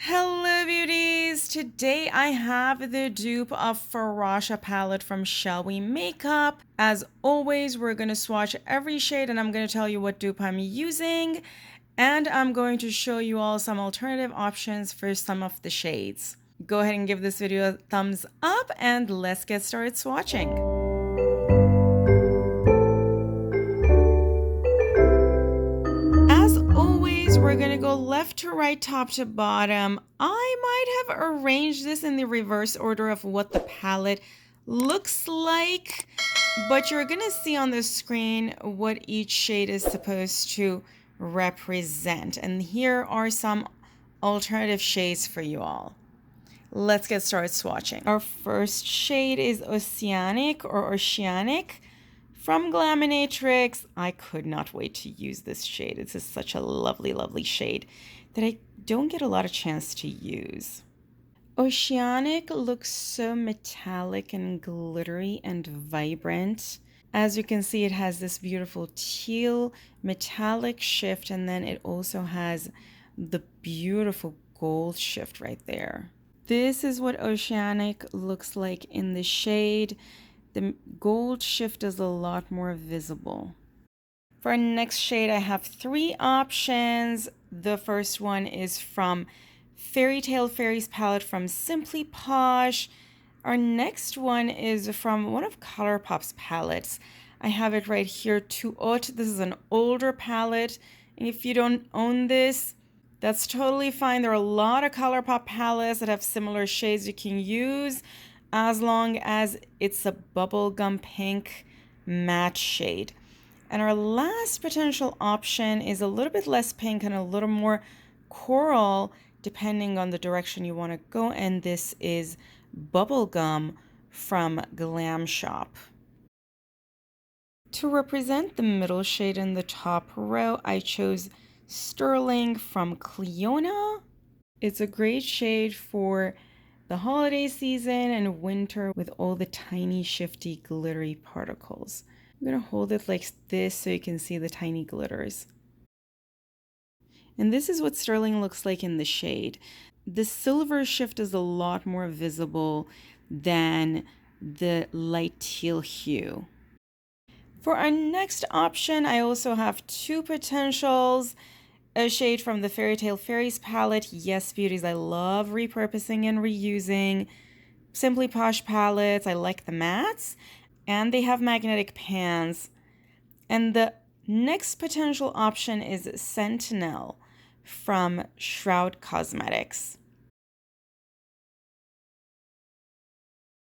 Hello beauties! Today I have the dupe of Farasha Palette from Shellwe Makeup. As always, we're going to swatch every shade and I'm going to tell you what dupe I'm using. And I'm going to show you all some alternative options for some of the shades. Go ahead and give this video a thumbs up and let's get started swatching. We're gonna go left to right, top to bottom. I might have arranged this in the reverse order of what the palette looks like, but you're gonna see on the screen what each shade is supposed to represent. And here are some alternative shades for you all. Let's get started swatching. Our first shade is Oceanic or Oceanic from Glaminatrix. I could not wait to use this shade. It's just such a lovely, lovely shade that I don't get a lot of chance to use. Oceanic looks so metallic and glittery and vibrant. As you can see, it has this beautiful teal metallic shift, and then it also has the beautiful gold shift right there. This is what Oceanic looks like in the shade. The gold shift is a lot more visible. For our next shade, I have three options. The first one is from Fairytale Ferries palette from Simply Posh. Our next one is from one of Colourpop's palettes. I have it right here, Too Haute. This is an older palette. And if you don't own this, that's totally fine. There are a lot of Colourpop palettes that have similar shades you can use, as long as it's a bubblegum pink matte shade. And our last potential option is a little bit less pink and a little more coral, depending on the direction you want to go. And this is Bubblegum from Glam Shop. To represent the middle shade in the top row, I chose Sterling from Clionadh. It's a great shade for the holiday season and winter with all the tiny shifty glittery particles. I'm going to hold it like this so you can see the tiny glitters. And this is what Sterling looks like in the shade. The silver shift is a lot more visible than the light teal hue. For our next option, I also have two potentials. A shade from the Fairytale Ferries palette. Yes, beauties, I love repurposing and reusing. Simply Posh palettes, I like the mattes. And they have magnetic pans. And the next potential option is Sentinel from Shellwe Cosmetics.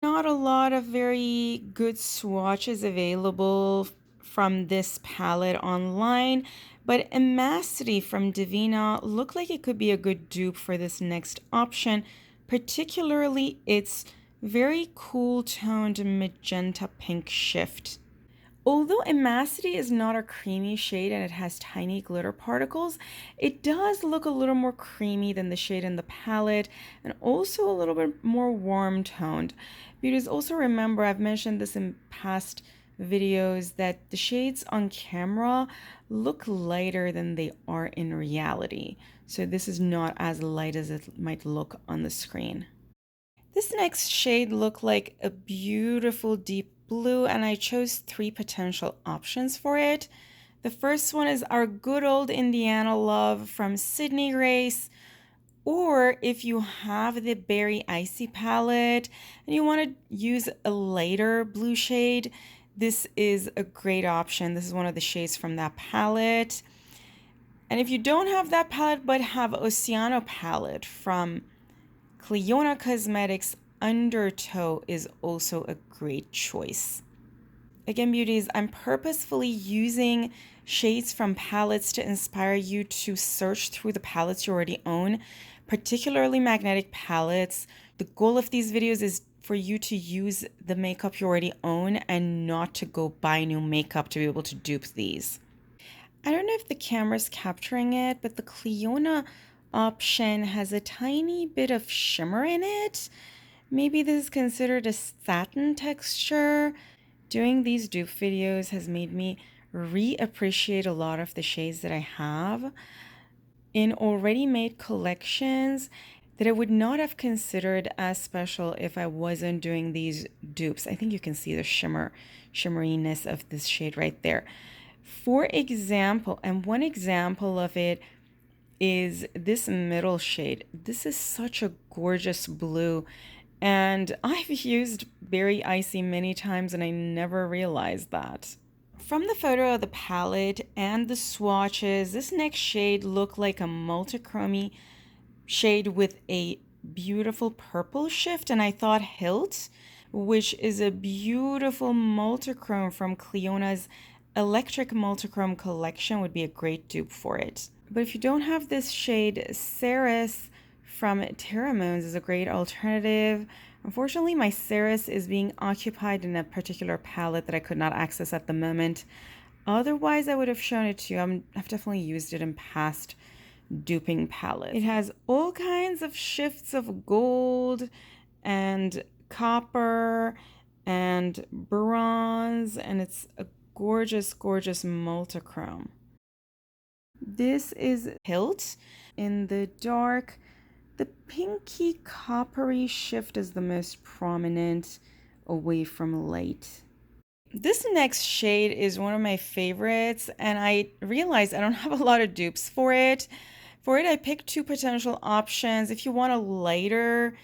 Not a lot of very good swatches available from this palette online, but Emacity from Devinah looked like it could be a good dupe for this next option, particularly its very cool toned magenta pink shift. Although Emacity is not a creamy shade and it has tiny glitter particles, it does look a little more creamy than the shade in the palette and also a little bit more warm toned. Beauties, also remember, I've mentioned this in past videos, that the shades on camera look lighter than they are in reality. So this is not as light as it might look on the screen. This next shade looked like a beautiful deep blue, and I chose three potential options for it. The first one is our good old Indiana Love from Sydney Grace, or if you have the Berry Icy palette and you want to use a lighter blue shade, this is a great option. This is one of the shades from that palette. And if you don't have that palette but have Oceano palette from Clionadh Cosmetics, Undertow is also a great choice. Again, beauties, I'm purposefully using shades from palettes to inspire you to search through the palettes you already own, particularly magnetic palettes. The goal of these videos is for you to use the makeup you already own and not to go buy new makeup to be able to dupe these. I don't know if the camera's capturing it, but the Clionadh option has a tiny bit of shimmer in it. Maybe this is considered a satin texture. Doing these dupe videos has made me reappreciate a lot of the shades that I have in already made collections that I would not have considered as special if I wasn't doing these dupes. I think you can see the shimmeriness of this shade right there. For example, and one example of it is this middle shade. This is such a gorgeous blue, and I've used Berry Icy many times and I never realized that. From the photo of the palette and the swatches, this next shade looked like a multichromy shade with a beautiful purple shift, and I thought Hilt, which is a beautiful multichrome from Clionadh's Electric Multichrome collection, would be a great dupe for it. But if you don't have this shade, Ceres from Terra is a great alternative. Unfortunately, my Ceres is being occupied in a particular palette that I could not access at the moment. Otherwise, I would have shown it to you. I've definitely used it in past duping palettes. It has all kinds of shifts of gold and copper and bronze, and it's a gorgeous, gorgeous multichrome. This is Hilt in the dark. The pinky coppery shift is the most prominent away from light. This next shade is one of my favorites, and I realized I don't have a lot of dupes for it. For it, I picked two potential options. If you want a lighter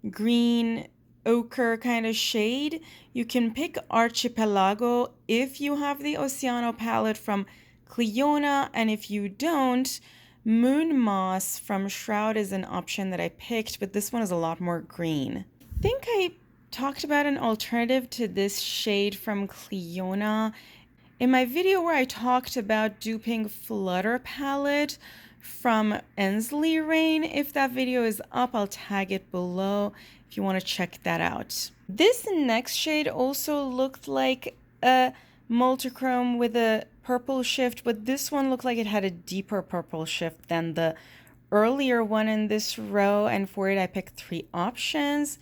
green ochre kind of shade, you can pick Archipelago if you have the Oceano palette from Clionadh, and if you don't, Moon Moss from Shroud is an option that I picked, but this one is a lot more green. I think I talked about an alternative to this shade from Clionadh in my video where I talked about duping Flutter palette from Ensley Rain. If that video is up, I'll tag it below if you want to check that out. This next shade also looked like a multichrome with a purple shift, but this one looked like it had a deeper purple shift than the earlier one in this row, and for it I picked three options.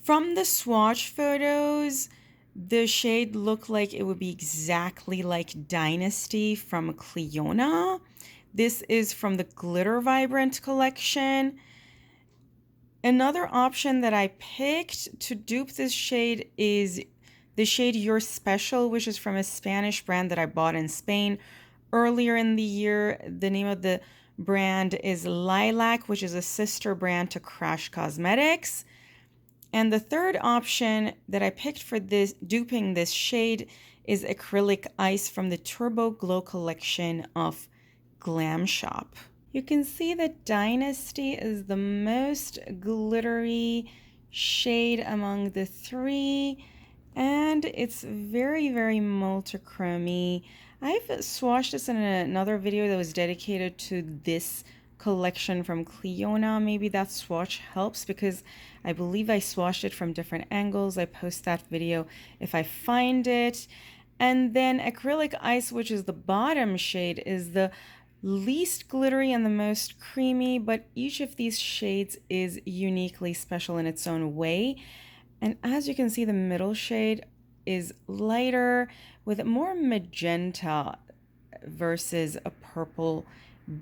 From the swatch photos, the shade looked like it would be exactly like Dynasty from Clionadh. This is from the Glitter Vibrant collection. Another option that I picked to dupe this shade is the shade Your Special, which is from a Spanish brand that I bought in Spain earlier in the year. The name of the brand is Lilac, which is a sister brand to Crash Cosmetics. And the third option that I picked for this duping this shade is Acrylic Ice from the Turbo Glow collection of Glam Shop. You can see that Dynasty is the most glittery shade among the three, and it's very, very multichromy. I've swatched this in another video that was dedicated to this collection from Clionadh. Maybe that swatch helps because I believe I swatched it from different angles. I post that video if I find it. And then Acrylic Ice, which is the bottom shade, is the least glittery and the most creamy, but each of these shades is uniquely special in its own way. And as you can see, the middle shade is lighter with more magenta versus a purple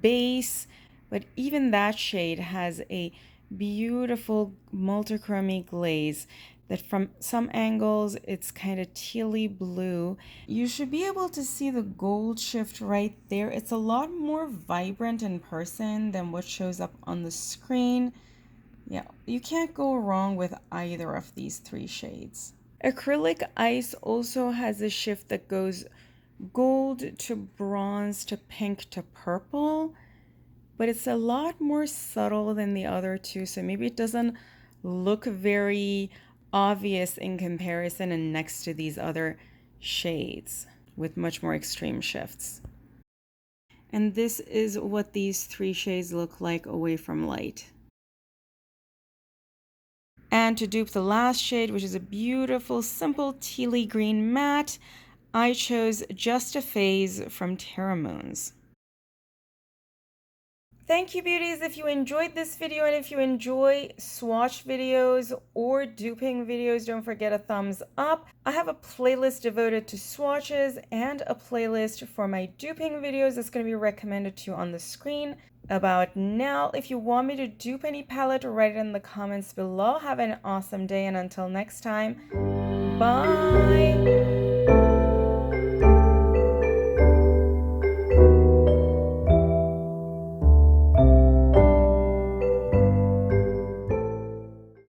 base, but even that shade has a beautiful multichromy glaze that from some angles it's kind of tealy blue. You should be able to see the gold shift right there. It's a lot more vibrant in person than what shows up on the screen. Yeah, you can't go wrong with either of these three shades. Acrylic Ice also has a shift that goes gold to bronze to pink to purple, but it's a lot more subtle than the other two, so maybe it doesn't look very obvious in comparison and next to these other shades with much more extreme shifts. And this is what these three shades look like away from light. And to dupe the last shade, which is a beautiful, simple tealy green matte, I chose Just a Phase from Terra. Thank you, beauties. If you enjoyed this video and if you enjoy swatch videos or duping videos, don't forget a thumbs up. I have a playlist devoted to swatches and a playlist for my duping videos that's going to be recommended to you on the screen. about now. If you want me to dupe any palette, write it in the comments below. Have an awesome day, and until next time, bye!